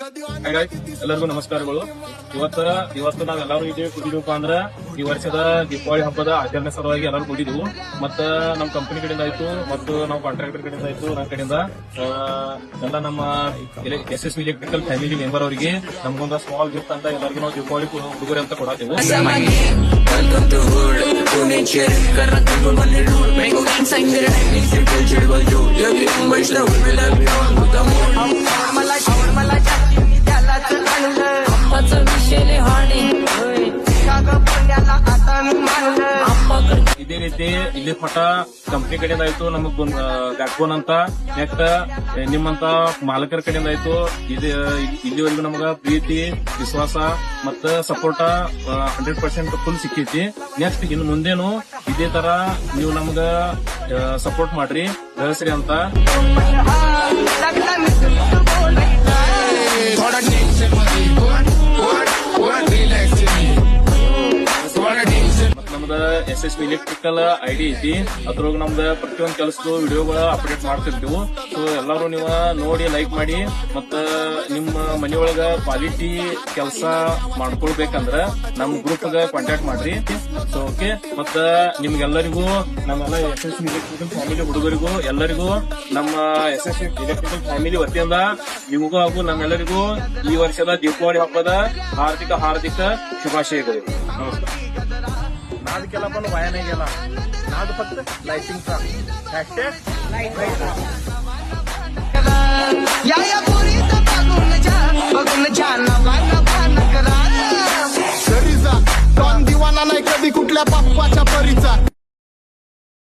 ಎಲ್ಲರಿಗೂ ನಮಸ್ಕಾರಗಳು. ಇವತ್ತು ನಾವೆಲ್ಲರೂ ಇಲ್ಲಿ ಕೂತಿದ್ವಪ್ಪ ಅಂದ್ರ ಈ ವರ್ಷದ ದೀಪಾವಳಿ ಹಬ್ಬದ ಆಚರಣೆ ಸಲುವಾಗಿ ಎಲ್ಲರೂ ಕೂತಿದ್ವು. ಮತ್ತ ನಮ್ ಕಂಪನಿ ಕಡೆಯಿಂದ ಆಯ್ತು ಮತ್ತು ನಾವು ಕಾಂಟ್ರಾಕ್ಟರ್ ಕಡೆಯಿಂದ ಆಯ್ತು, ನನ್ನ ಕಡೆಯಿಂದ ಎಲ್ಲ ನಮ್ಮ SS ಇಲೆಕ್ಟ್ರಿಕಲ್ ಫ್ಯಾಮಿಲಿ ಮೆಂಬರ್ ಅವರಿಗೆ ನಮ್ಗೊಂದು ಸ್ಮಾಲ್ ಗಿಫ್ಟ್ ಅಂತ ಎಲ್ಲರಿಗೂ ನಾವು ದೀಪಾವಳಿ ಉಡುಗೊರೆ ಅಂತ ಕೊಡಾತೀವಿ. ಇದೇ ರೀತಿ ಇಲ್ಲಿ ಮಠ ಕಂಪ್ನಿ ಕಡೆಯಿಂದ ಆಯ್ತು, ನಮಗ್ ಬ್ಯಾಕ್ಬೋನ್ ಅಂತ ನೆಕ್ಸ್ಟ್ ನಿಮ್ಮಂತ ಮಾಲಕರ ಕಡೆಯಿಂದ ಆಯ್ತು. ಇಲ್ಲಿವರೆಗೂ ನಮಗ ಪ್ರೀತಿ, ವಿಶ್ವಾಸ ಮತ್ತ ಸಪೋರ್ಟ 100% ಫುಲ್ ಸಿಕ್ಕೈತಿ. ನೆಕ್ಸ್ಟ್ ಇನ್ನು ಮುಂದೇನು ಇದೇ ತರ ನೀವು ನಮ್ಗ ಸಪೋರ್ಟ್ ಮಾಡ್ರಿ, ಬೆಳೆಸ್ರಿ ಅಂತ. ನಮ್ದ SS ಇಲೆಕ್ಟ್ರಿಕಲ್ ID ಐತಿ, ಅದ್ರೊಳಗ ನಮ್ದ ಪ್ರತಿಯೊಂದು ಕೆಲಸದ ವಿಡಿಯೋಗಳ ಅಪ್ಡೇಟ್ ಮಾಡ್ತಿರ್ತೀವಿ. ಸೊ ಎಲ್ಲಾರು ನೀವು ನೋಡಿ ಲೈಕ್ ಮಾಡಿ, ಮತ್ತ ನಿಮ್ಮ ಮನೆಯೊಳಗ ಕ್ವಾಲಿಟಿ ಕೆಲಸ ಮಾಡ್ಕೊಳ್ಬೇಕಂದ್ರ ನಮ್ ಗ್ರೂಪ್ ಗ ಕಾಂಟ್ಯಾಕ್ಟ್ ಮಾಡ್ರಿ. ಸೊ ಓಕೆ, ಮತ್ತ ನಿಮ್ಗೆಲ್ಲರಿಗೂ ನಮ್ಮೆಲ್ಲ SS ಇಲೆಕ್ಟ್ರಿಕಲ್ ಫ್ಯಾಮಿಲಿ ಹುಡುಗರಿಗೂ ಎಲ್ಲರಿಗೂ ನಮ್ಮ SS ಇಲೆಕ್ಟ್ರಿಕಲ್ ಫ್ಯಾಮಿಲಿ ವತಿಯಿಂದ ನಿಮಗೂ ಹಾಗೂ ನಮ್ಮೆಲ್ಲರಿಗೂ ಈ ವರ್ಷದ ದೀಪಾವಳಿ ಹಬ್ಬದ ಹಾರ್ದಿಕ ಶುಭಾಶಯಗಳು. ನಮಸ್ಕಾರ. नाद केला पण वाया नाही गेला. नाद फक्त लाइटिंगचा. हॅशटॅग या पोरीचा बघून जा नवा करा. डॉन दिवाना नाही कधी कुठल्या बाप्पाच्या परीचा.